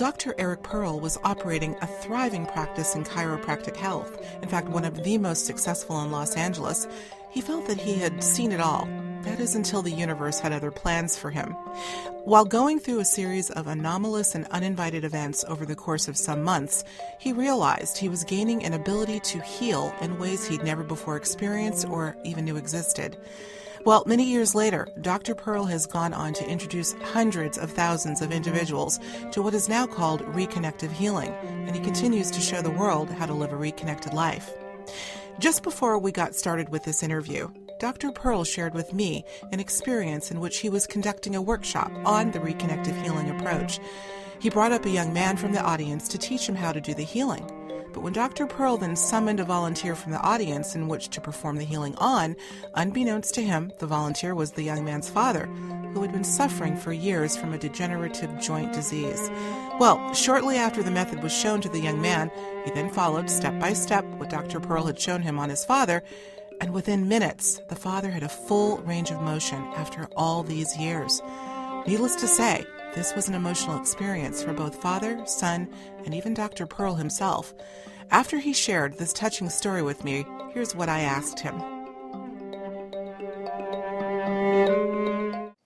Dr. Eric Pearl was operating a thriving practice in chiropractic health, in fact, one of the most successful in Los Angeles, he felt that he had seen it all. That is until the universe had other plans for him. While going through a series of anomalous and uninvited events over the course of some months, he realized he was gaining an ability to heal in ways he'd never before experienced or even knew existed. Well, many years later, Dr. Pearl has gone on to introduce hundreds of thousands of individuals to what is now called Reconnective Healing, and he continues to show the world how to live a reconnected life. Just before we got started with this interview, Dr. Pearl shared with me an experience in which he was conducting a workshop on the Reconnective Healing approach. He brought up a young man from the audience to teach him how to do the healing. But when Dr. Pearl then summoned a volunteer from the audience in which to perform the healing on, unbeknownst to him, the volunteer was the young man's father, who had been suffering for years from a degenerative joint disease. Well, shortly after the method was shown to the young man, he then followed step by step what Dr. Pearl had shown him on his father, and within minutes, the father had a full range of motion after all these years. Needless to say, this was an emotional experience for both father, son, and even Dr. Pearl himself. After he shared this touching story with me, here's what I asked him.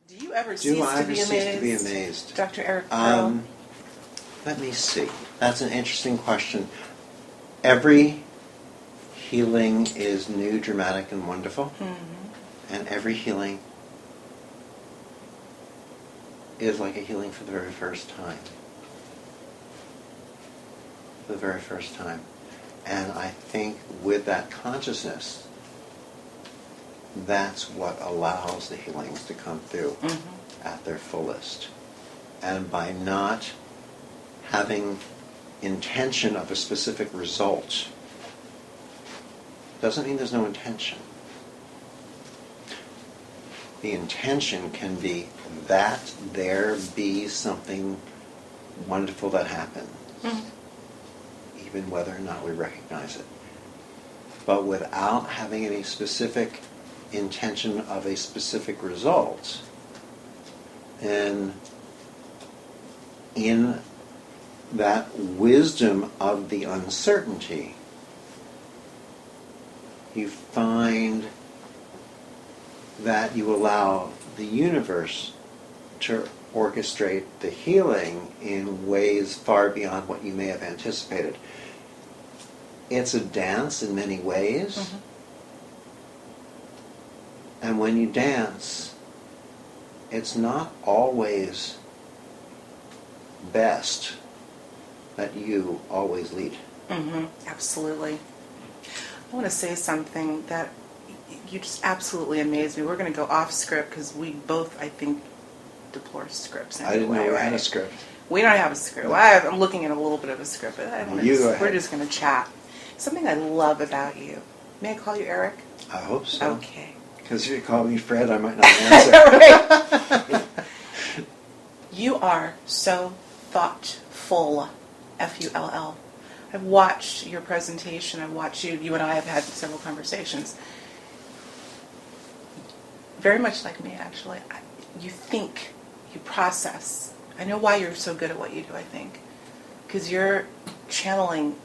Do you ever cease to be amazed? Dr. Eric Pearl? Let me see. That's an interesting question. Every healing is new, dramatic, and wonderful. Mm-hmm. And every healing is like a healing for the very first time. For the very first time. And I think with that consciousness, that's what allows the healings to come through at their fullest. And by not having intention of a specific result, doesn't mean there's no intention. The intention can be that there be something wonderful that happens, even whether or not we recognize it. But without having any specific intention of a specific result, then in that wisdom of the uncertainty, you find that you allow the universe to orchestrate the healing in ways far beyond what you may have anticipated. It's a dance in many ways. And when you dance, it's not always best that you always lead. Absolutely. I want to say something that you just absolutely amazed me. We're going to go off script because we both, I think, deplore scripts. Anyway, I didn't know we had a script. We don't have a script. I'm looking at a little bit of a script, but we're just going to chat. Something I love about you. May I call you Eric? I hope so. Okay. Because if you call me Fred, I might not answer. Right. You are so thoughtful. F-U-L-L. I've watched your presentation. I've watched you. You and I have had several conversations. Very much like me, actually. You think, you process. I know why you're so good at what you do, I think. Because you're channeling.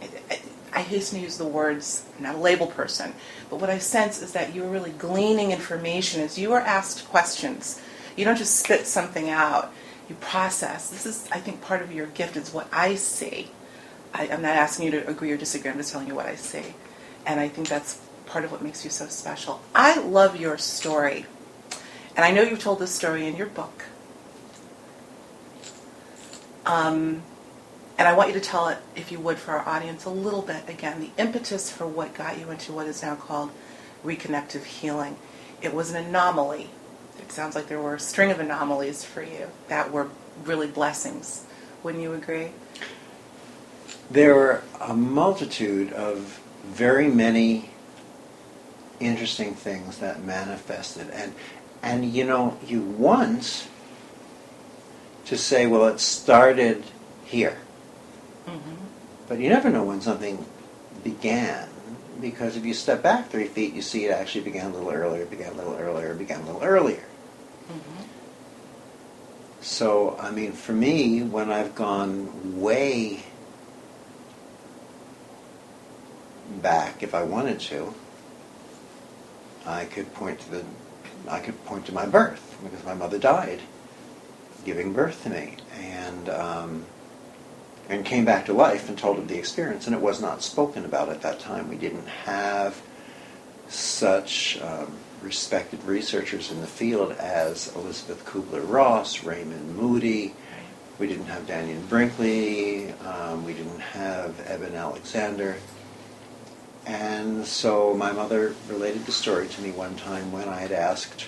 I hasten to use the words, I'm not a label person, but what I sense is that you're really gleaning information as you are asked questions. You don't just spit something out. You process. This is, I think, part of your gift is what I see. I'm not asking you to agree or disagree. I'm just telling you what I see. And I think that's part of what makes you so special. I love your story. And I know you've told this story in your book. And I want you to tell it, if you would, for our audience a little bit. Again, the impetus for what got you into what is now called Reconnective Healing. It was an anomaly. It sounds like there were a string of anomalies for you that were really blessings. Wouldn't you agree? There were a multitude of very many interesting things that manifested. And you know, you want to say, well, it started here. But you never know when something began, because if you step back 3 feet, you see it actually began a little earlier, began a little earlier, began a little earlier. So, I mean, for me, when I've gone way back, if I wanted to, I could point to my birth, because my mother died giving birth to me, and came back to life and told of the experience, and it was not spoken about at that time. We didn't have such respected researchers in the field as Elizabeth Kubler-Ross, Raymond Moody. We didn't have Daniel Brinkley. We didn't have Eben Alexander. And so my mother related the story to me one time when I had asked,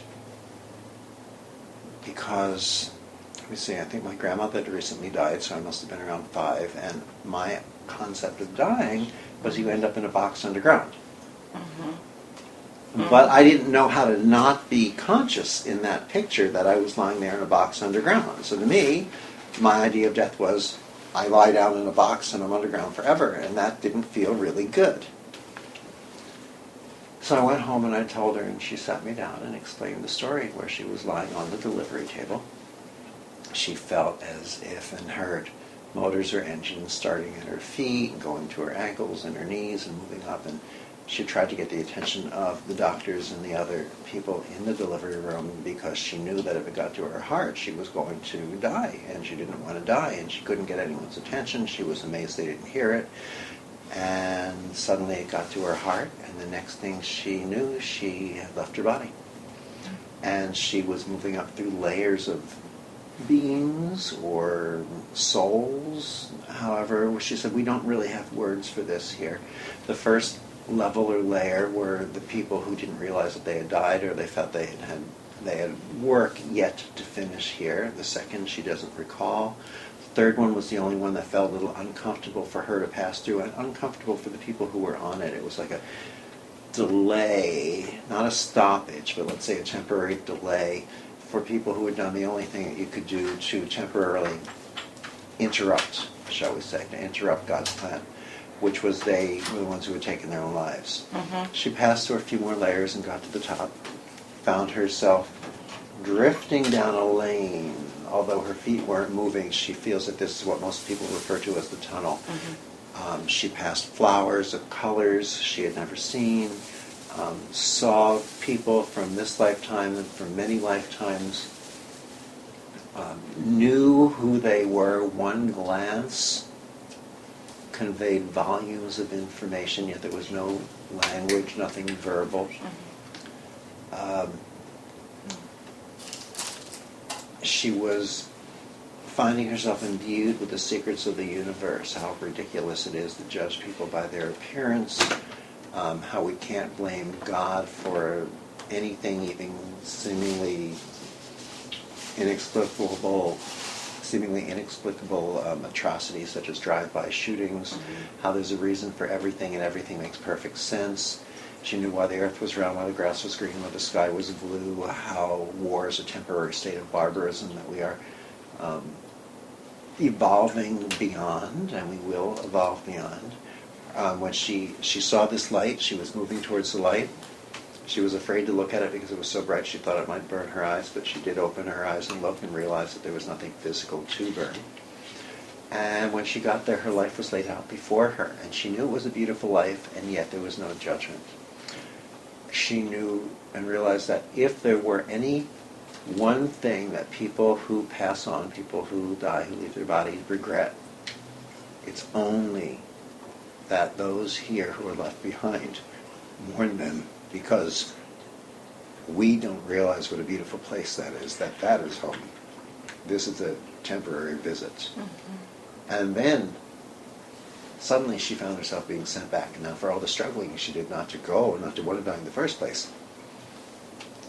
because, let me see, I think my grandmother had recently died, so I must have been around 5, and my concept of dying was you end up in a box underground. But I didn't know how to not be conscious in that picture that I was lying there in a box underground. So to me, my idea of death was I lie down in a box and I'm underground forever, and that didn't feel really good. So I went home and I told her, and she sat me down and explained the story where she was lying on the delivery table. She felt as if and heard motors or engines starting at her feet and going to her ankles and her knees and moving up, and she tried to get the attention of the doctors and the other people in the delivery room because she knew that if it got to her heart, she was going to die, and she didn't want to die, and she couldn't get anyone's attention. She was amazed they didn't hear it. And suddenly it got to her heart, and the next thing she knew, she had left her body. And she was moving up through layers of beings or souls. However, she said, we don't really have words for this here. The first level or layer were the people who didn't realize that they had died, or they felt they had work yet to finish here. The second, she doesn't recall. The third one was the only one that felt a little uncomfortable for her to pass through, and uncomfortable for the people who were on it. It was like a delay, not a stoppage, but let's say a temporary delay for people who had done the only thing that you could do to temporarily interrupt, shall we say, to interrupt God's plan, which was they were the ones who had taken their own lives. She passed through a few more layers and got to the top, found herself drifting down a lane. Although her feet weren't moving, she feels that this is what most people refer to as the tunnel. She passed flowers of colors she had never seen, saw people from this lifetime and from many lifetimes, knew who they were. One glance conveyed volumes of information, yet there was no language, nothing verbal. She was finding herself imbued with the secrets of the universe, how ridiculous it is to judge people by their appearance, how we can't blame God for anything, even seemingly inexplicable atrocities such as drive-by shootings, how there's a reason for everything and everything makes perfect sense. She knew why the earth was round, why the grass was green, why the sky was blue, how war is a temporary state of barbarism that we are evolving beyond, and we will evolve beyond. When she saw this light, she was moving towards the light. She was afraid to look at it because it was so bright she thought it might burn her eyes, but she did open her eyes and look and realized that there was nothing physical to burn. And when she got there, her life was laid out before her, and she knew it was a beautiful life, and yet there was no judgment. She knew and realized that if there were any one thing that people who pass on, people who die, who leave their body, regret, it's only that those here who are left behind mourn them, because we don't realize what a beautiful place that is is home. This is a temporary visit. And then suddenly she found herself being sent back. Now, for all the struggling she did not to go, not to want to die in the first place,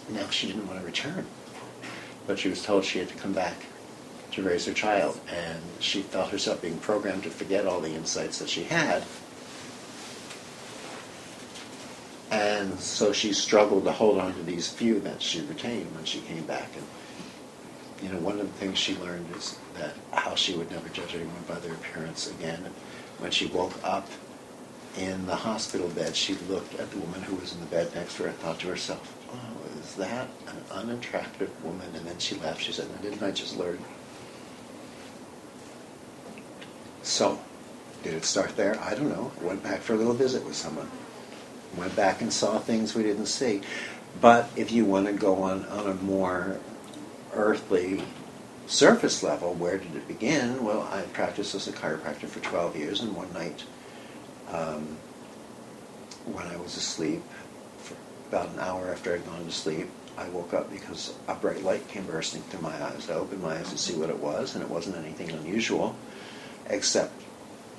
now she didn't want to return. But she was told she had to come back to raise her child, and she felt herself being programmed to forget all the insights that she had. And so she struggled to hold on to these few that she retained when she came back. And one of the things she learned is that how she would never judge anyone by their appearance again. And when she woke up in the hospital bed, she looked at the woman who was in the bed next to her and thought to herself, oh, is that an unattractive woman? And then she laughed. She said, no, didn't I just learn So, did it start there? I don't know. I went back for a little visit with someone. Went back and saw things we didn't see. But if you want to go on a more earthly surface level, where did it begin? Well, I practiced as a chiropractor for 12 years, and one night when I was asleep, for about an hour after I'd gone to sleep, I woke up because a bright light came bursting through my eyes. I opened my eyes to see what it was, and it wasn't anything unusual, except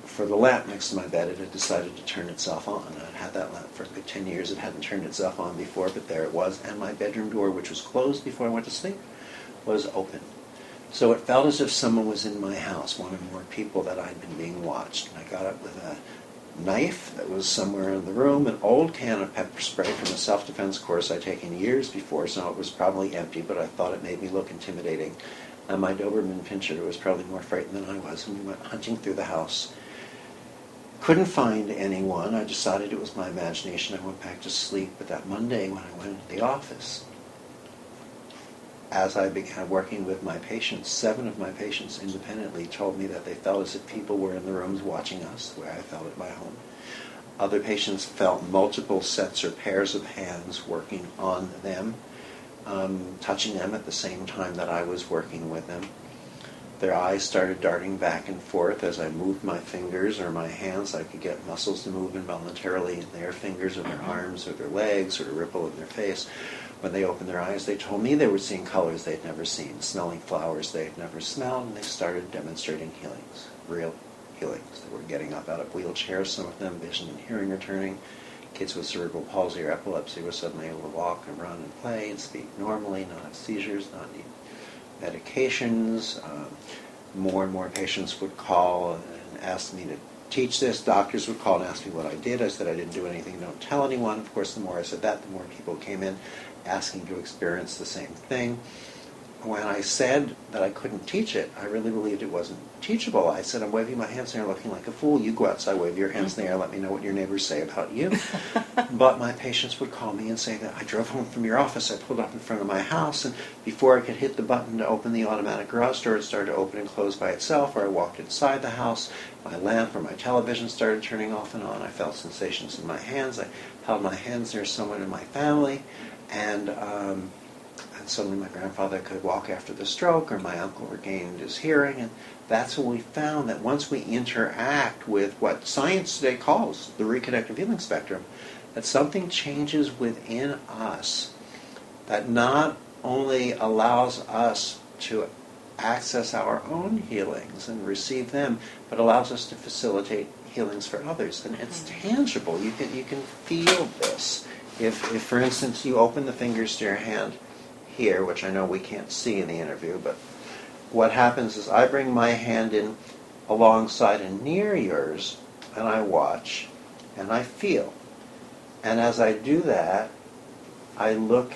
for the lamp next to my bed. It had decided to turn itself on. I'd had that lamp for a good 10 years. It hadn't turned itself on before, but there it was. And my bedroom door, which was closed before I went to sleep, was open. So it felt as if someone was in my house, one or more people, that I'd been being watched. And I got up with a knife that was somewhere in the room, an old can of pepper spray from a self-defense course I'd taken years before, so it was probably empty, but I thought it made me look intimidating. And my Doberman Pinscher was probably more frightened than I was, and we went hunting through the house. Couldn't find anyone. I decided it was my imagination. I went back to sleep. But that Monday when I went into the office, as I began working with my patients, 7 of my patients independently told me that they felt as if people were in the rooms watching us, the way I felt at my home. Other patients felt multiple sets or pairs of hands working on them, touching them at the same time that I was working with them. Their eyes started darting back and forth as I moved my fingers or my hands. I could get muscles to move involuntarily in their fingers or their arms or their legs, or to ripple in their face. When they opened their eyes, they told me they were seeing colors they'd never seen, smelling flowers they'd never smelled, and they started demonstrating healings, real healings. They were getting up out of wheelchairs, some of them vision and hearing returning. Kids with cerebral palsy or epilepsy were suddenly able to walk and run and play and speak normally, not have seizures, not need medications. More and more patients would call and ask me to teach this. Doctors would call and ask me what I did. I said I didn't do anything, don't tell anyone. Of course, the more I said that, the more people came in asking to experience the same thing. When I said that I couldn't teach it, I really believed it wasn't teachable. I said, I'm waving my hands in the air looking like a fool. You go outside, wave your hands in the air, let me know what your neighbors say about you. But my patients would call me and say that I drove home from your office, I pulled up in front of my house, and before I could hit the button to open the automatic garage door, it started to open and close by itself, or I walked inside the house, my lamp or my television started turning off and on. I felt sensations in my hands. I held my hands near someone in my family, and suddenly my grandfather could walk after the stroke, or my uncle regained his hearing. And that's when we found that once we interact with what science today calls the reconnective healing spectrum, that something changes within us that not only allows us to access our own healings and receive them, but allows us to facilitate healings for others. And it's tangible. You can feel this. If for instance, you open the fingers to your hand here, which I know we can't see in the interview, but what happens is I bring my hand in alongside and near yours, and I watch, and I feel. And as I do that, I look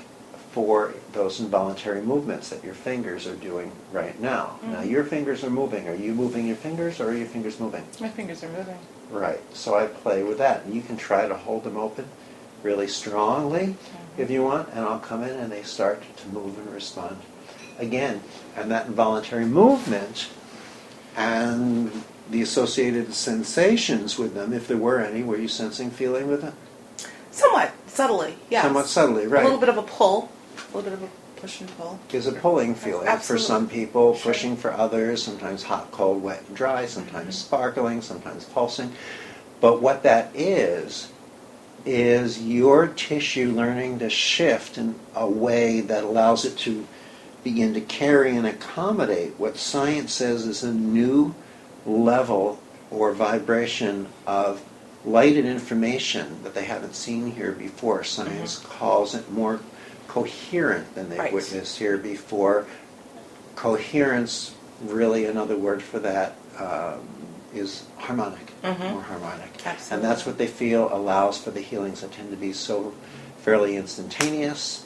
for those involuntary movements that your fingers are doing right now. Now your fingers are moving. Are you moving your fingers, or are your fingers moving? My fingers are moving. Right. So I play with that, and you can try to hold them open really strongly if you want, and I'll come in and they start to move and respond again. And that involuntary movement and the associated sensations with them, if there were any, were you sensing feeling with them? Somewhat subtly, yes. Somewhat subtly, right. A little bit of a pull, a little bit of a push and pull. There's a pulling feeling for some people, pushing for others, sometimes hot, cold, wet, and dry, sometimes sparkling, sometimes pulsing. But what that is your tissue learning to shift in a way that allows it to begin to carry and accommodate what science says is a new level or vibration of light and information that they haven't seen here before. Science calls it more coherent than they've witnessed here before. Coherence, really another word for that, is harmonic, more harmonic. Absolutely. And that's what they feel allows for the healings that tend to be so fairly instantaneous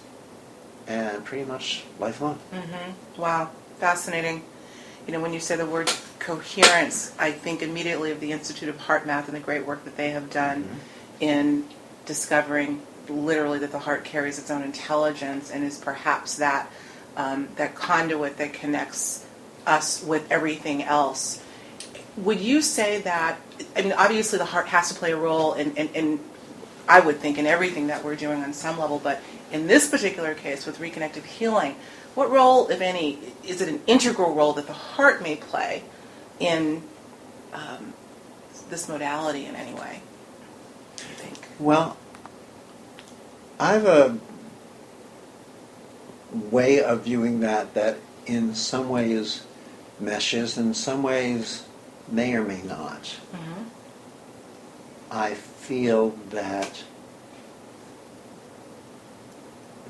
and pretty much lifelong. Wow, fascinating. You know, when you say the word coherence, I think immediately of the Institute of Heart Math and the great work that they have done in discovering literally that the heart carries its own intelligence and is perhaps that that conduit that connects us with everything else. would you say that, I mean, obviously the heart has to play a role in I would think, in everything that we're doing on some level, but in this particular case with reconnective healing, what role, if any, is it an integral role that the heart may play in this modality in any way, do you think? Well, I have a way of viewing that in some ways meshes, in some ways may or may not. Mm-hmm. I feel that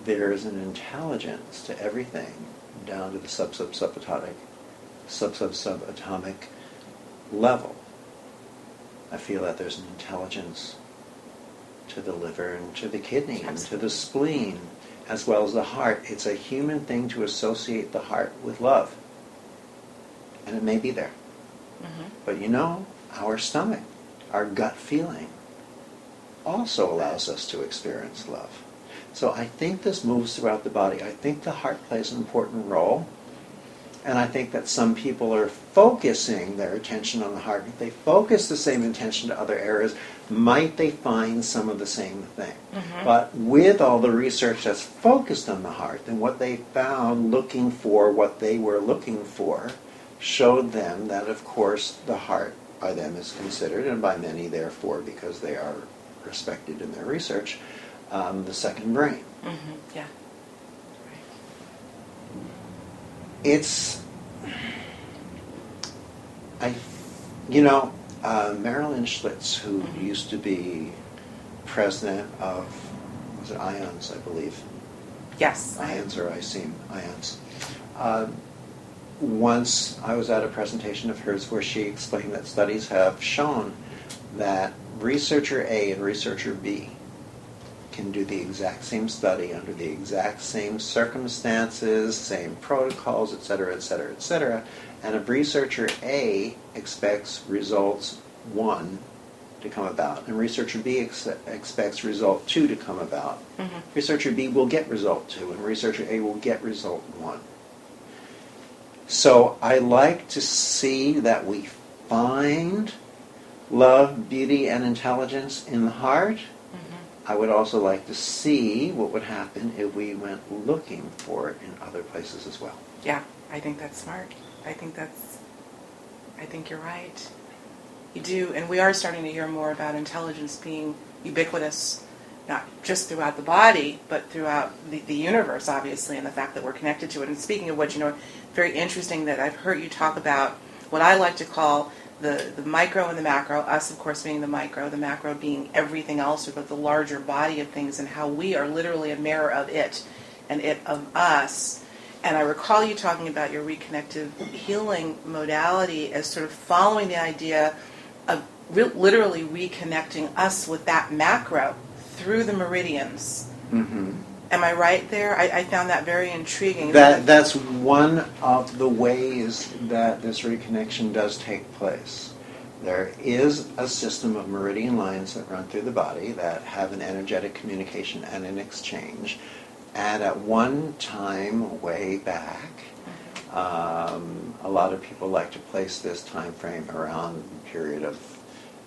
there is an intelligence to everything, down to the subatomic level. I feel that there's an intelligence to the liver and to the kidney and to the spleen, as well as the heart. It's a human thing to associate the heart with love. And it may be there. Mm-hmm. But you know, our stomach, our gut feeling, also allows us to experience love. So I think this moves throughout the body. I think the heart plays an important role. And I think that some people are focusing their attention on the heart. If they focus the same attention to other areas, might they find some of the same thing? Mm-hmm. But with all the research that's focused on the heart, then what they found looking for what they were looking for showed them that, of course, the heart by them is considered, and by many, therefore, because they are respected in their research, the second brain. Mm-hmm. Yeah. It's, Marilyn Schlitz, who Mm-hmm. used to be president of, was it IONS, I believe? Yes. IONS or IONS. Once I was at a presentation of hers where she explained that studies have shown that researcher A and researcher B can do the exact same study under the exact same circumstances, same protocols, etc., etc., etc., and if researcher A expects results 1 to come about, and researcher B expects result 2 to come about, Mm-hmm. researcher B will get result 2, and researcher A will get result 1. So I like to see that we find love, beauty, and intelligence in the heart. Mm-hmm. I would also like to see what would happen if we went looking for it in other places as well. Yeah, I think that's smart. I think you're right. You do, and we are starting to hear more about intelligence being ubiquitous, not just throughout the body, but throughout the universe, obviously, and the fact that we're connected to it. And speaking of which, very interesting that I've heard you talk about what I like to call the micro and the macro, us, of course, being the macro being everything else, or the larger body of things, and how we are literally a mirror of it and it of us. And I recall you talking about your reconnective healing modality as sort of following the idea of literally reconnecting us with that macro through the meridians. Mm-hmm. Am I right there? I found that very intriguing. That's one of the ways that this reconnection does take place. There is a system of meridian lines that run through the body that have an energetic communication and an exchange. And at one time, way back, a lot of people like to place this time frame around the period of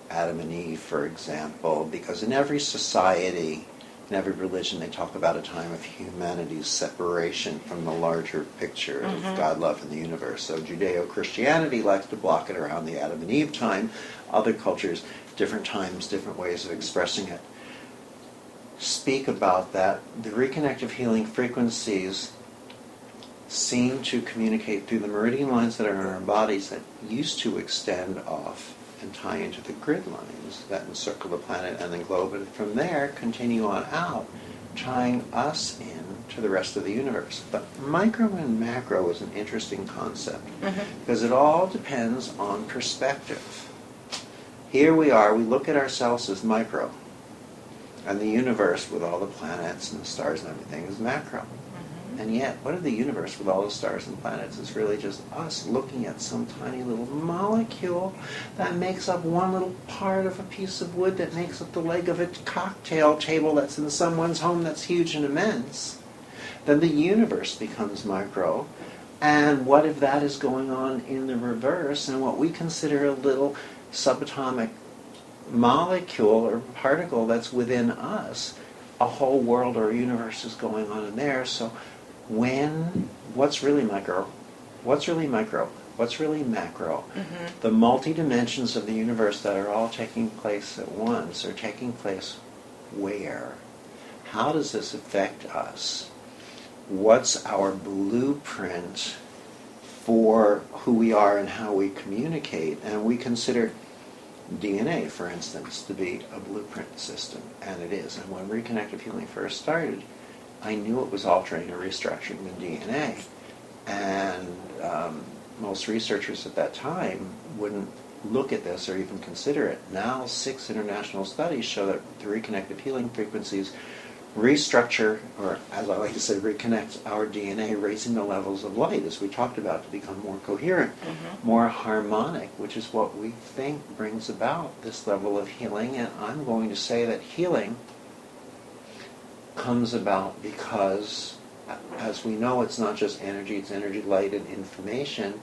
Adam and Eve, for example, because in every society, in every religion, they talk about a time of humanity's separation from the larger picture of God, love, and the universe. So Judeo-Christianity likes to block it around the Adam and Eve time. Other cultures, different times, different ways of expressing it, speak about that. The reconnective healing frequencies seem to communicate through the meridian lines that are in our bodies that used to extend off and tie into the grid lines that encircle the planet and the globe, and from there continue on out, tying us in to the rest of the universe. But micro and macro is an interesting concept because it all depends on perspective. Here we are, we look at ourselves as micro, and the universe with all the planets and the stars and everything is macro. And yet, what if the universe with all the stars and planets is really just us looking at some tiny little molecule that makes up one little part of a piece of wood that makes up the leg of a cocktail table that's in someone's home that's huge and immense? Then the universe becomes micro, And what if that is going on in the reverse, and what we consider a little subatomic molecule or particle that's within us, a whole world or universe is going on in there. So what's really micro? What's really micro? What's really macro? Mm-hmm. The multi-dimensions of the universe that are all taking place at once are taking place where? How does this affect us? What's our blueprint for who we are and how we communicate? And we consider DNA, for instance, to be a blueprint system, and it is. And when Reconnective Healing first started, I knew it was altering or restructuring the DNA. And most researchers at that time wouldn't look at this or even consider it. Now 6 international studies show that the Reconnective Healing frequencies restructure, or as I like to say, reconnect our DNA, raising the levels of light, as we talked about, to become more coherent, more harmonic, which is what we think brings about this level of healing. And I'm going to say that healing comes about because, as we know, it's not just energy, it's energy, light, and information.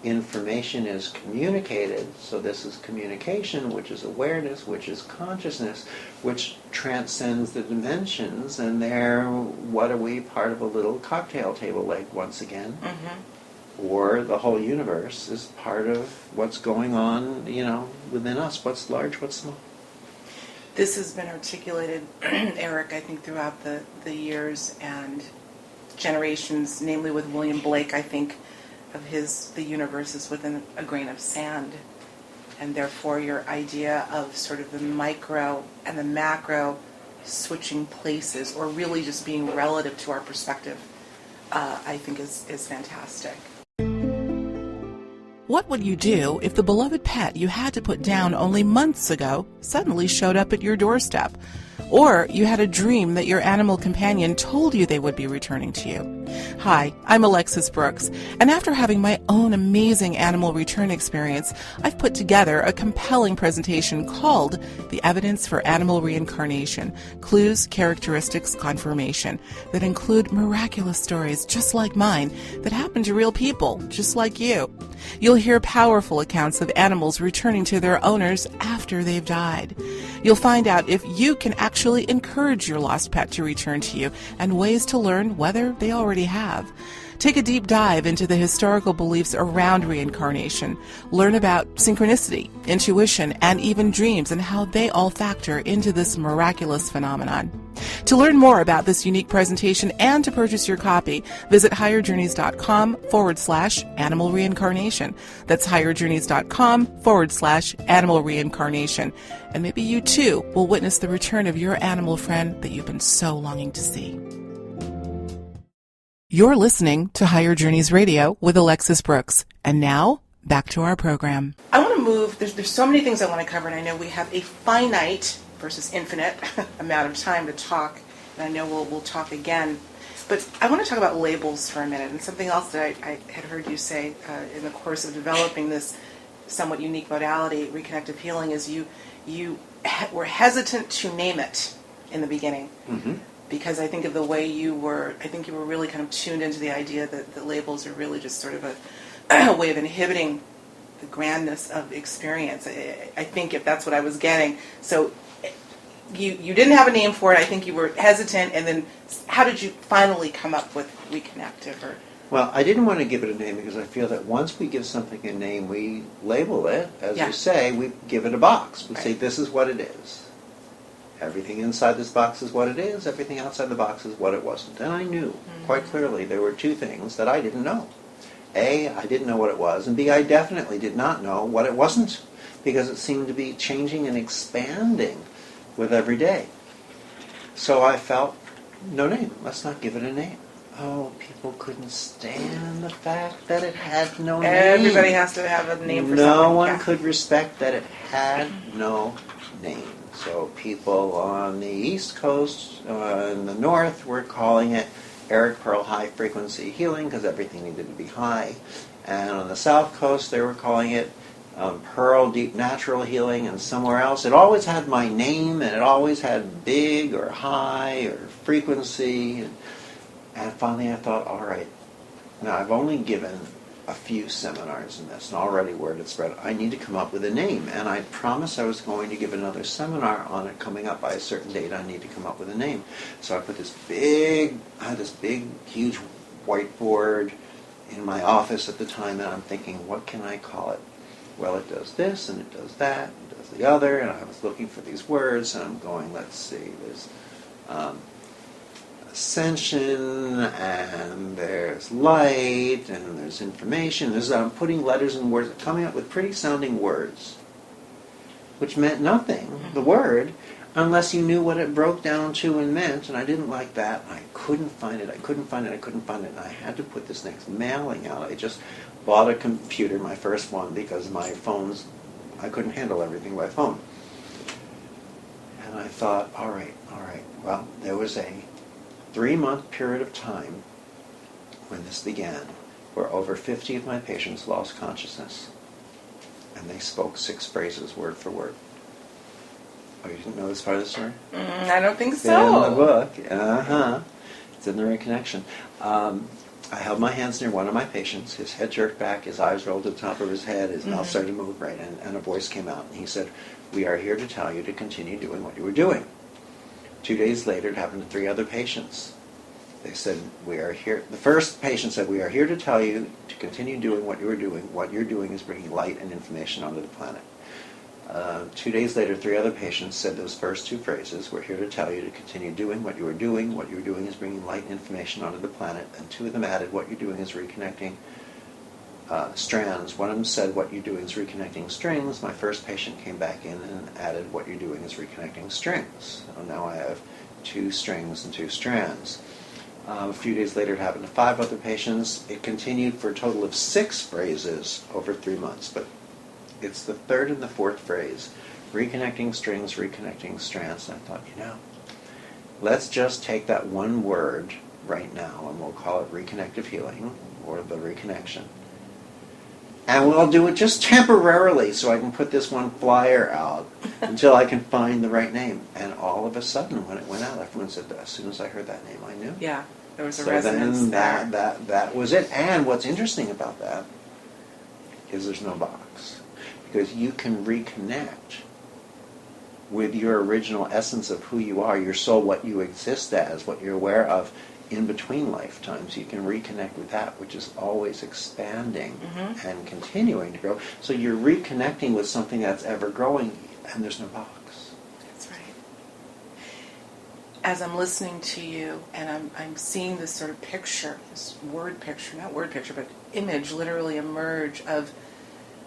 Information is communicated, so this is communication, which is awareness, which is consciousness, which transcends the dimensions, and there, what are we, part of a little cocktail table leg once again? Or the whole universe is part of what's going on, within us, what's large, what's small. This has been articulated, Eric, I think throughout the years and generations, namely with William Blake, I think, of the universe is within a grain of sand, and therefore your idea of sort of the micro and the macro switching places, or really just being relative to our perspective, I think is fantastic. What would you do if the beloved pet you had to put down only months ago suddenly showed up at your doorstep? Or you had a dream that your animal companion told you they would be returning to you. Hi, I'm Alexis Brooks, and after having my own amazing animal return experience, I've put together a compelling presentation called The Evidence for Animal Reincarnation, Clues, Characteristics, Confirmation, that include miraculous stories just like mine that happen to real people just like you. You'll hear powerful accounts of animals returning to their owners after they've died. You'll find out if you can actually encourage your lost pet to return to you, and ways to learn whether they already have. Take a deep dive into the historical beliefs around reincarnation. Learn about synchronicity, intuition, and even dreams, and how they all factor into this miraculous phenomenon. To learn more about this unique presentation and to purchase your copy, visit higherjourneys.com/animal reincarnation. That's higherjourneys.com/animal reincarnation. And maybe you too will witness the return of your animal friend that you've been so longing to see. You're listening to Higher Journeys Radio with Alexis Brooks. And now, back to our program. I want to move, there's so many things I want to cover, and I know we have a finite versus infinite amount of time to talk, and I know we'll talk again. But I want to talk about labels for a minute, and something else that I had heard you say in the course of developing this somewhat unique modality, Reconnective Healing, is you were hesitant to name it in the beginning. Because I think of the way you were really kind of tuned into the idea that the labels are really just sort of a way of inhibiting the grandness of experience. I think if that's what I was getting. So you didn't have a name for it. I think you were hesitant, and then how did you finally come up with Reconnective? Well, I didn't want to give it a name because I feel that once we give something a name, we label it, as you say, we give it a box. We say, this is what it is. Everything inside this box is what it is. Everything outside the box is what it wasn't. And I knew quite clearly there were two things that I didn't know. A, I didn't know what it was, and B, I definitely did not know what it wasn't, because it seemed to be changing and expanding with every day. So I felt, no name. Let's not give it a name. Oh, people couldn't stand the fact that it had no name. Everybody has to have a name for something. No one could respect that it had no name. So people on the East Coast, in the North, were calling it Eric Pearl High Frequency Healing because everything needed to be high. And on the South Coast, they were calling it Pearl Deep Natural Healing, and somewhere else. It always had my name, and it always had big or high or frequency. And finally I thought, all right, Now, I've only given a few seminars in this, and already word had spread. I need to come up with a name, and I promised I was going to give another seminar on it coming up by a certain date. I need to come up with a name. So I put I had this big, huge whiteboard in my office at the time, and I'm thinking, what can I call it? Well, it does this, and it does that, and it does the other, and I was looking for these words, and I'm going, let's see, there's ascension, and there's light, and there's information. I'm putting letters and words, coming up with pretty sounding words, which meant nothing, the word, unless you knew what it broke down to and meant, and I didn't like that. I couldn't find it, and I had to put this next mailing out. I just bought a computer, my first one, because my phones, I couldn't handle everything by phone. And I thought, all right. Well, there was a 3-month period of time when this began, where over 50 of my patients lost consciousness, and they spoke 6 phrases word for word. Oh, you didn't know this part of the story? I don't think It's in the so. book. It's in the Reconnection. I held my hands near one of my patients. His head jerked back, his eyes rolled to the top of his head, his mouth started to move, right, and a voice came out, and he said, "We are here to tell you to continue doing what you were doing." 2 days later, it happened to 3 other patients. They said, "We are here." The first patient said, "We are here to tell you to continue doing what you were doing. What you're doing is bringing light and information onto the planet." 2 days later, 3 other patients said those first 2 phrases, "We're here to tell you to continue doing what you were doing. What you're doing is bringing light and information onto the planet." And 2 of them added, "What you're doing is reconnecting strands." One of them said, "What you're doing is reconnecting strings." My first patient came back in and added, "What you're doing is reconnecting strings." So now I have 2 strings and 2 strands. A few days later, it happened to 5 other patients. It continued for a total of 6 phrases over 3 months, but it's the 3rd and the 4th phrase, reconnecting strings, reconnecting strands. And I thought, let's just take that one word right now, and we'll call it Reconnective Healing, or the Reconnection. And we'll do it just temporarily so I can put this one flyer out until I can find the right name. And all of a sudden, when it went out, everyone said, as soon as I heard that name, I knew. Yeah, there was a So resonance then there. that was it. And what's interesting about that is there's no box. Because you can reconnect with your original essence of who you are, your soul, what you exist as, what you're aware of in between lifetimes. You can reconnect with that, which is always expanding and continuing to grow. So you're reconnecting with something that's ever growing, and there's no box. That's right. As I'm listening to you, and I'm seeing this sort of picture, this word picture, not word picture, but image literally emerge of,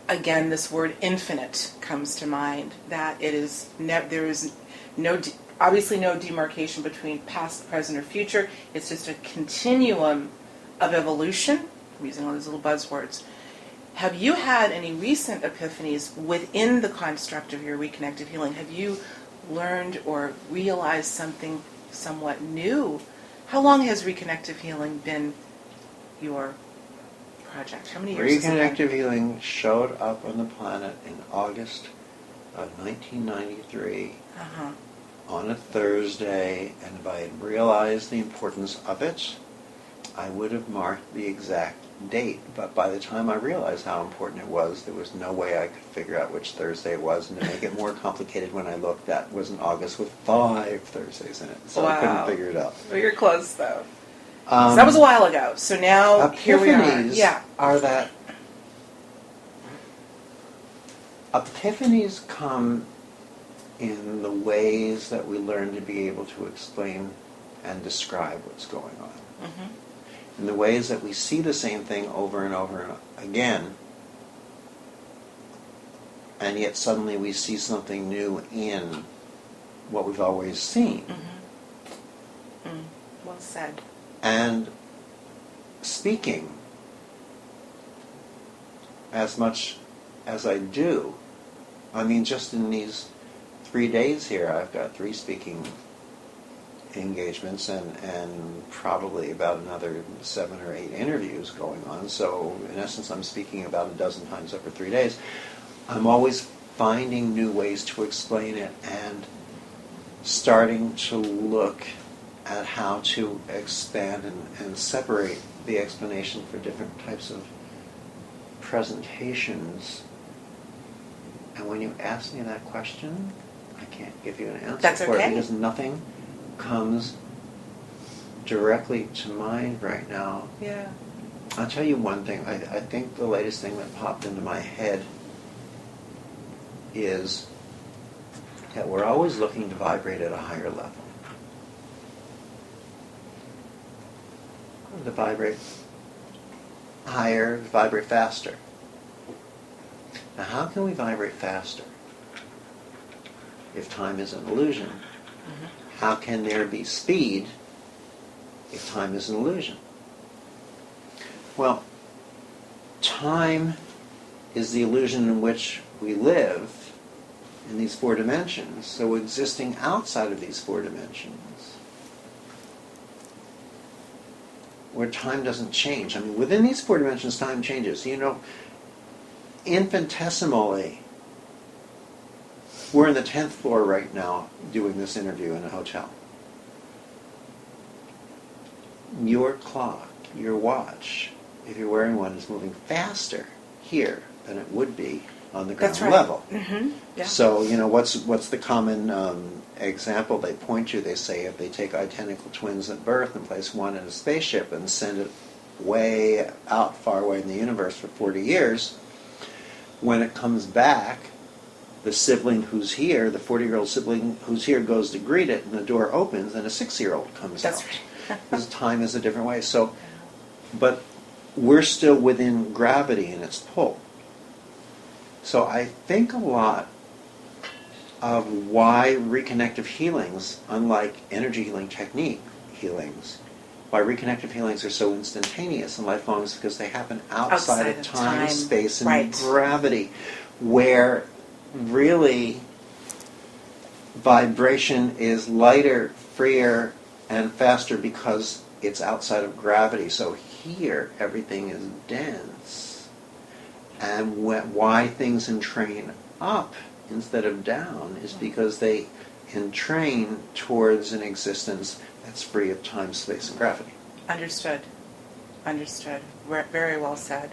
again, this word infinite comes to mind, that it is there is obviously no demarcation between past, present, or future. It's just a continuum of evolution. I'm using all these little buzzwords. Have you had any recent epiphanies within the construct of your reconnective healing? Have you learned or realized something somewhat new? How long has reconnective healing been your project? How many years has it been? Reconnective Healing showed up on the planet in August of 1993 on a Thursday, and if I had realized the importance of it, I would have marked the exact date. But by the time I realized how important it was, there was no way I could figure out which Thursday it was, and to make it more complicated, when I looked, that was in August with 5 Thursdays in it, so I couldn't figure it out. Well, you're close, though. So that was a while ago. So now here we are. Epiphanies are that. Epiphanies come in the ways that we learn to be able to explain and describe what's going on. In the ways that we see the same thing over and over and again, and yet suddenly we see something new in what we've always seen. Well said. And speaking as much as I do, I mean, just in these 3 days here, I've got 3 speaking engagements and probably about another 7 or 8 interviews going on. So in essence, I'm speaking about a dozen times over 3 days. I'm always finding new ways to explain it and starting to look at how to expand and separate the explanation for different types of presentations. And when you ask me that question, I can't give you an answer That's for it okay. because nothing comes directly to mind right now. Yeah. I'll tell you one thing. I think the latest thing that popped into my head is that we're always looking to vibrate at a higher level. To vibrate higher, vibrate faster. Now, how can we vibrate faster if time is an illusion? Mm-hmm. How can there be speed if time is an illusion? Well, time is the illusion in which we live in these four dimensions. So existing outside of these four dimensions, where time doesn't change. I mean, within these four dimensions, time changes. You know, infinitesimally, we're in the 10th floor right now doing this interview in a hotel. Your clock, your watch, if you're wearing one, is moving faster here than it would be on the ground That's right. level. Mm-hmm. Yeah. So, you know, what's the common example they point to? They say if they take identical twins at birth and place one in a spaceship and send it way out, far away in the universe for 40 years, when it comes back, the sibling who's here, the 40-year-old sibling who's here, goes to greet it, and the door opens, and a 6-year-old comes That's out. right. Because time is a different way. So, but we're still within gravity and its pull. So I think a lot of why reconnective healings, unlike energy healing technique healings, why reconnective healings are so instantaneous and lifelong is because they happen outside of time, space, and right. gravity, where really vibration is lighter, freer, and faster because it's outside of gravity. So here, everything is dense. And why things entrain up instead of down is because they entrain towards an existence that's free of time, space, and gravity. Understood. Understood. Very well said.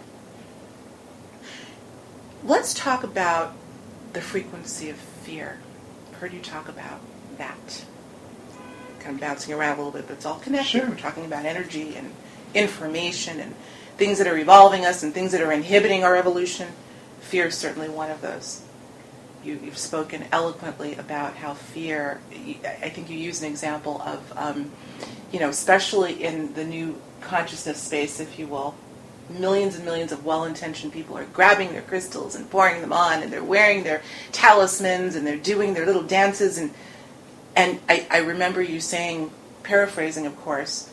Let's talk about the frequency of fear. I've heard you talk about that. Kind of bouncing around a little bit, but it's all connected. Sure. We're talking about energy and information and things that are evolving us and things that are inhibiting our evolution. Fear is certainly one of those. You've spoken eloquently about how fear, I think you used an example of, especially in the new consciousness space, if you will, millions and millions of well-intentioned people are grabbing their crystals and pouring them on, and they're wearing their talismans, and they're doing their little dances. And I remember you saying, paraphrasing, of course,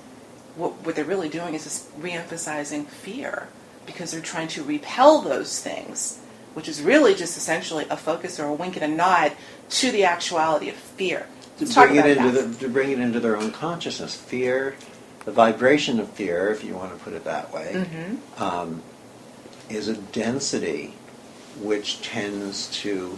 what they're really doing is just re-emphasizing fear, because they're trying to repel those things, which is really just essentially a focus or a wink and a nod to the actuality of fear. To bring it into their own consciousness. Fear, the vibration of fear, if you want to put it that way, Mm-hmm. is a density which tends to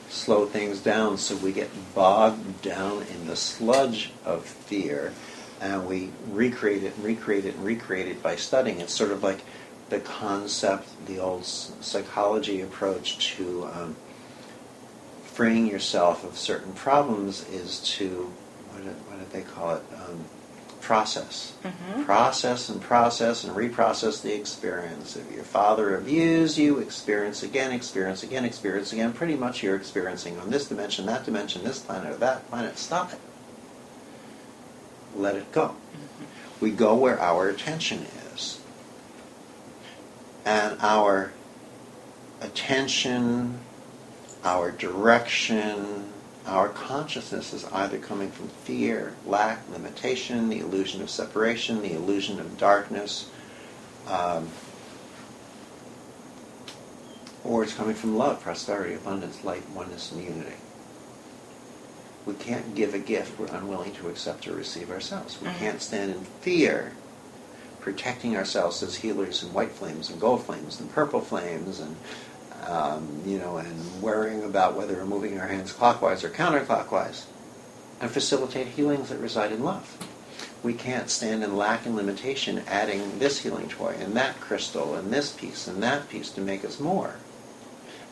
slow things down, so we get bogged down in the sludge of fear, and we recreate it and recreate it and recreate it by studying. It's sort of like the concept, the old psychology approach to freeing yourself of certain problems is to, what did they call it, process. Mm-hmm. Process and reprocess the experience. If your father abused you, experience again, pretty much you're experiencing on this dimension, this planet, or that planet. Stop it. Let it go. Mm-hmm. We go where our attention is. And our attention, our direction, our consciousness is either coming from fear, lack, limitation, the illusion of separation, the illusion of darkness, or it's coming from love, prosperity, abundance, light, oneness, and unity. We can't give a gift we're unwilling to accept or receive ourselves. We can't stand in fear, protecting ourselves as healers in white flames and gold flames and purple flames, and and worrying about whether we're moving our hands clockwise or counterclockwise, and facilitate healings that reside in love. we can't stand in lack and limitation adding this healing toy and that crystal and this piece and that piece to make us more.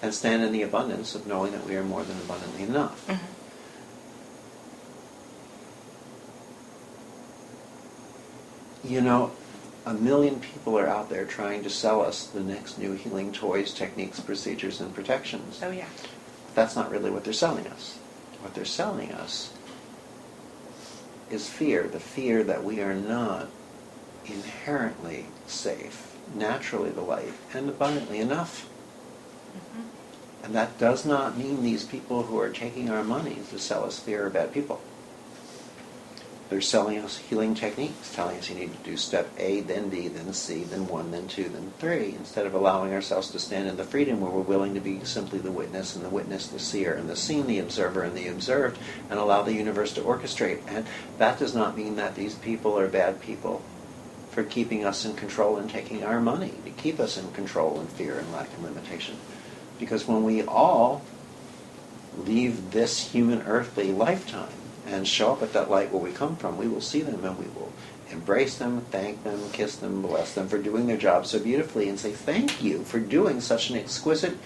And stand in the abundance of knowing that we are more than abundantly enough. Mm-hmm. You know, 1 million people are out there trying to sell us the next new healing toys, techniques, procedures, and protections. Oh, yeah. That's not really what they're selling us. What they're selling us is fear, the fear that we are not inherently safe, naturally the light, and abundantly enough. Mm-hmm. And that does not mean these people who are taking our money to sell us fear are bad people. They're selling us healing techniques, telling us you need to do step A, then B, then C, then 1, then 2, then 3, instead of allowing ourselves to stand in the freedom where we're willing to be simply the witness, and the witness the seer, and the seen the observer, and the observed, and allow the universe to orchestrate. And that does not mean that these people are bad people for keeping us in control and taking our money, to keep us in control and fear and lack and limitation. Because when we all leave this human earthly lifetime, and show up at that light where we come from, we will see them and we will embrace them, thank them, kiss them, bless them for doing their job so beautifully, and say thank you for doing such an exquisite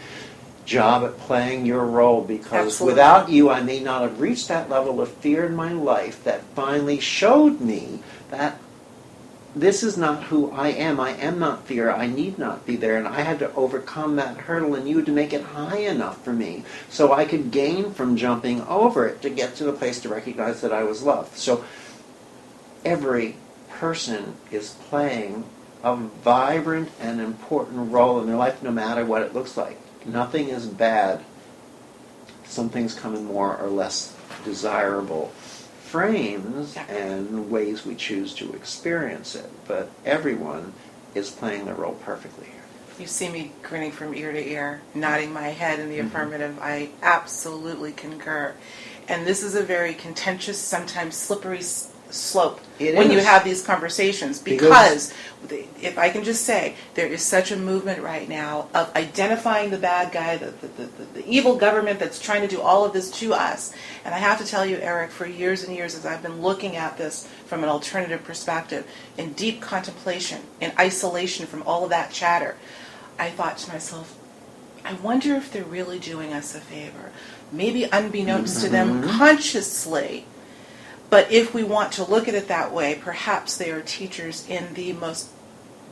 job at playing your role, because Absolutely. Without you I may not have reached that level of fear in my life that finally showed me that this is not who I am. I am not fear. I need not be there. And I had to overcome that hurdle in you to make it high enough for me so I could gain from jumping over it to get to the place to recognize that I was loved. So every person is playing a vibrant and important role in their life, no matter what it looks like. Nothing is bad. Some things come in more or less desirable frames and ways we choose to experience it, but everyone is playing their role perfectly here. You see me grinning from ear to ear, nodding my head in the affirmative. I absolutely concur. And this is a very contentious, sometimes slippery slope when you have these conversations, because if I can just say, there is such a movement right now of identifying the bad guy, the evil government that's trying to do all of this to us. And I have to tell you, Eric, for years and years, as I've been looking at this from an alternative perspective, in deep contemplation, in isolation from all of that chatter, I thought to myself, I wonder if they're really doing us a favor. Maybe unbeknownst to them, consciously. But if we want to look at it that way, perhaps they are teachers in the most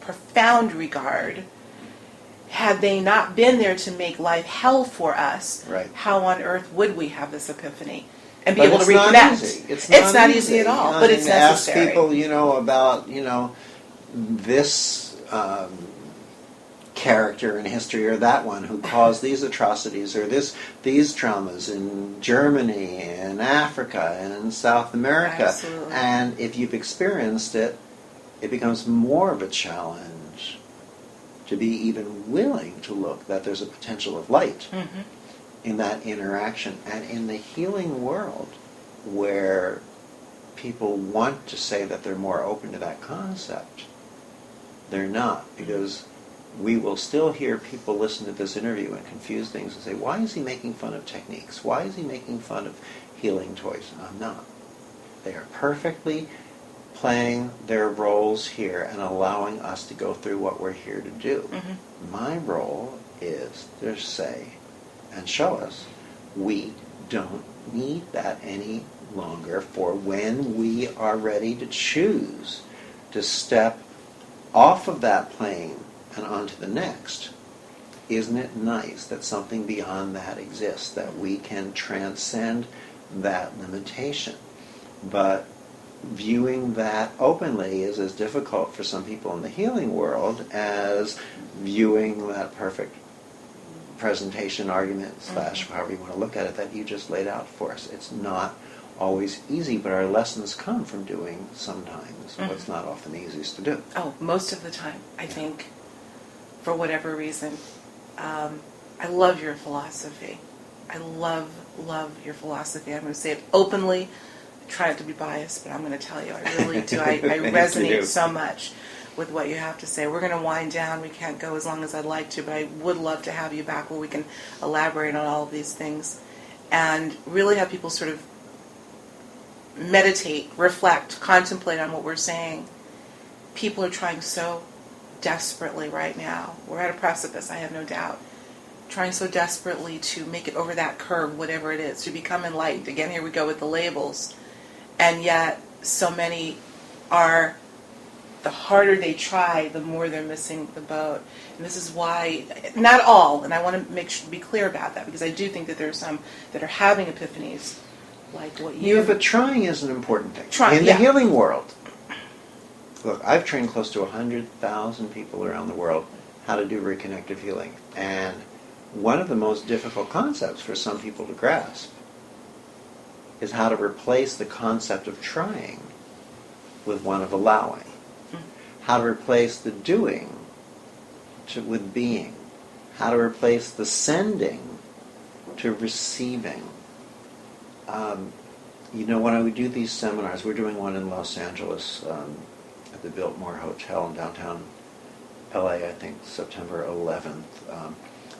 profound regard. Had they not been there to make life hell for us, how on earth would we have this epiphany and be able to reconnect? It's not easy at all, but it's necessary. Ask people, about, this character in history or that one who caused these atrocities or these traumas in Germany and Africa and in South America. Absolutely. And if you've experienced it, it becomes more of a challenge to be even willing to look that there's a potential of light in that interaction. And in the healing world, where people want to say that they're more open to that concept, they're not, because we will still hear people listen to this interview and confuse things and say, why is he making fun of techniques? Why is he making fun of healing toys? I'm not. They are perfectly playing their roles here and allowing us to go through what we're here to do. My role is to say and show us we don't need that any longer for when we are ready to choose to step off of that plane and on to the next. Isn't it nice that something beyond that exists, that we can transcend that limitation? But viewing that openly is as difficult for some people in the healing world as viewing that perfect presentation, argument, / however you want to look at it, that you just laid out for us. It's not always easy, but our lessons come from doing sometimes what's not often the easiest to do. Oh, most of the time, I think. For whatever reason. I love your philosophy. I love your philosophy. I'm going to say it openly. I try not to be biased, but I'm going to tell you, I really do. I resonate so much with what you have to say. We're going to wind down. We can't go as long as I'd like to, but I would love to have you back where we can elaborate on all of these things and really have people sort of meditate, reflect, contemplate on what we're saying. People are trying so desperately right now. We're at a precipice, I have no doubt. Trying so desperately to make it over that curve, whatever it is, to become enlightened. Again, here we go with the labels. And yet, so many are, the harder they try, the more they're missing the boat. And this is why, not all, and I want to be clear about that, because I do think that there are some that are having epiphanies, like what you... Yeah, but trying is an important thing. In the healing world, look, I've trained close to 100,000 people around the world how to do reconnective healing. And one of the most difficult concepts for some people to grasp is how to replace the concept of trying with one of allowing. How to replace the doing with being. How to replace the sending to receiving. When I would do these seminars, we're doing one in Los Angeles at the Biltmore Hotel in downtown LA, I think September 11th.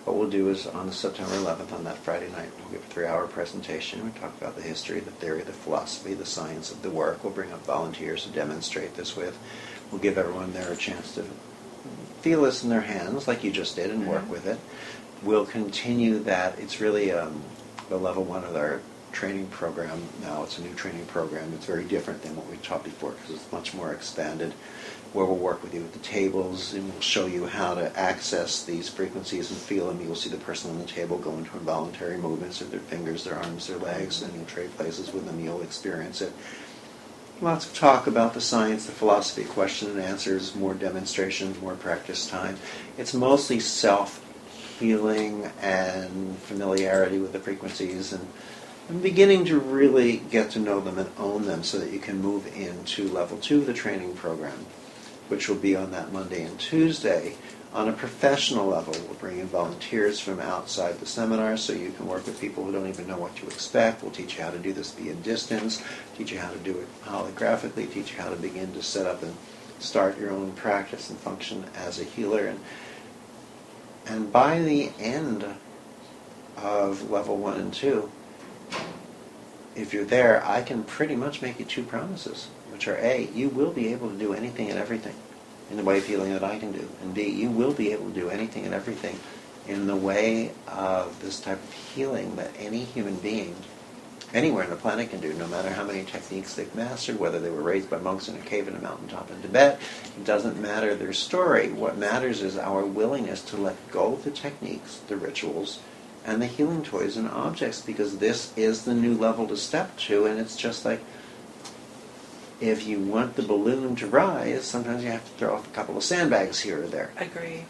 What we'll do is on September 11th, on that Friday night, we'll give a 3-hour presentation. We talk about the history, the theory, the philosophy, the science of the work. We'll bring up volunteers to demonstrate this with. We'll give everyone there a chance to feel this in their hands, like you just did, and work with it. We'll continue that. It's really the level 1 of our training program now. It's a new training program. It's very different than what we taught before because it's much more expanded, where we'll work with you at the tables and we'll show you how to access these frequencies and feel them. You'll see the person on the table go into involuntary movements of their fingers, their arms, their legs, and you'll trade places with them. You'll experience it. Lots of talk about the science, the philosophy, question and answers, more demonstrations, more practice time. It's mostly self-healing and familiarity with the frequencies and beginning to really get to know them and own them so that you can move into level 2 of the training program, which will be on that Monday and Tuesday. On a professional level, we'll bring in volunteers from outside the seminar so you can work with people who don't even know what to expect. We'll teach you how to do this via distance, teach you how to do it holographically, teach you how to begin to set up and start your own practice and function as a healer. And by the end of level 1 and 2, if you're there, I can pretty much make you 2 promises, which are A, you will be able to do anything and everything in the way of healing that I can do, and B, you will be able to do anything and everything in the way of this type of healing that any human being anywhere on the planet can do, no matter how many techniques they've mastered, whether they were raised by monks in a cave in a mountaintop in Tibet. It doesn't matter their story. What matters is our willingness to let go of the techniques, the rituals, and the healing toys and objects, because this is the new level to step to, and it's just like, if you want the balloon to rise, sometimes you have to throw off a couple of sandbags here or there. Agreed.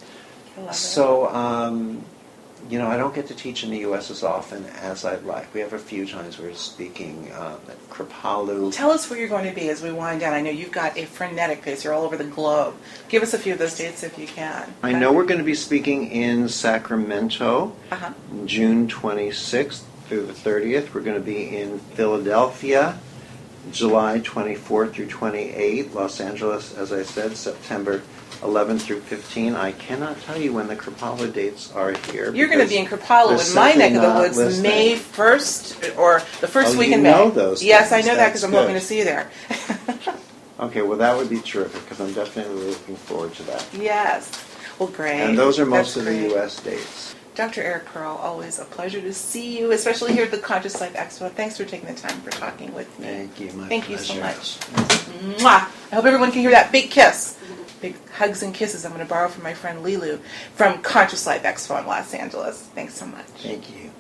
I love it. So, I don't get to teach in the U.S. as often as I'd like. We have a few times we're speaking at Kripalu. Tell us where you're going to be as we wind down. I know you've got a frenetic pace. You're all over the globe. Give us a few of those dates if you can. I know we're going to be speaking in Sacramento, June 26th through the 30th. We're going to be in Philadelphia, July 24th through 28th. Los Angeles, as I said, September 11 through 15. I cannot tell you when the Kripalu dates are here. You're going to be in Kripalu in my neck of the woods, listening. May 1st or the first week in May. You know those Yes, things. I know that because I'm That's hoping to see you there. Okay, well that would be terrific because I'm definitely looking forward to that. Yes. Well, great. And those are most of That's the great. U.S. dates. Dr. Eric Pearl, always a pleasure to see you, especially here at the Conscious Life Expo. Thanks for taking the time for talking with me. Thank you, my Thank pleasure. you so much. Mwah! I hope everyone can hear that big kiss. Big hugs and kisses I'm going to borrow from my friend Lilu from Conscious Life Expo in Los Angeles. Thanks so much. Thank you.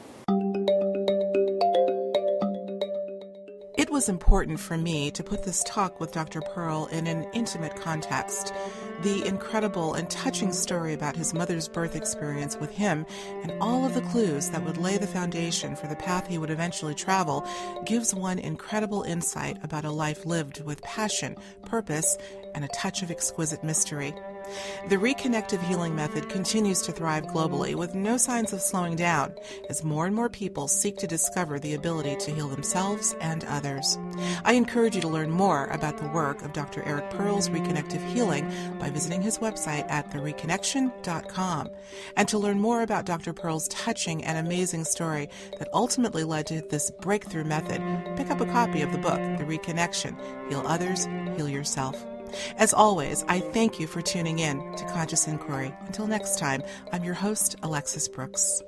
It was important for me to put this talk with Dr. Pearl in an intimate context. The incredible and touching story about his mother's birth experience with him and all of the clues that would lay the foundation for the path he would eventually travel gives one incredible insight about a life lived with passion, purpose, and a touch of exquisite mystery. The Reconnective Healing method continues to thrive globally with no signs of slowing down as more and more people seek to discover the ability to heal themselves and others. I encourage you to learn more about the work of Dr. Eric Pearl's Reconnective Healing by visiting his website at thereconnection.com. And to learn more about Dr. Pearl's touching and amazing story that ultimately led to this breakthrough method, pick up a copy of the book, The Reconnection, Heal Others, Heal Yourself. As always, I thank you for tuning in to Conscious Inquiry. Until next time, I'm your host, Alexis Brooks.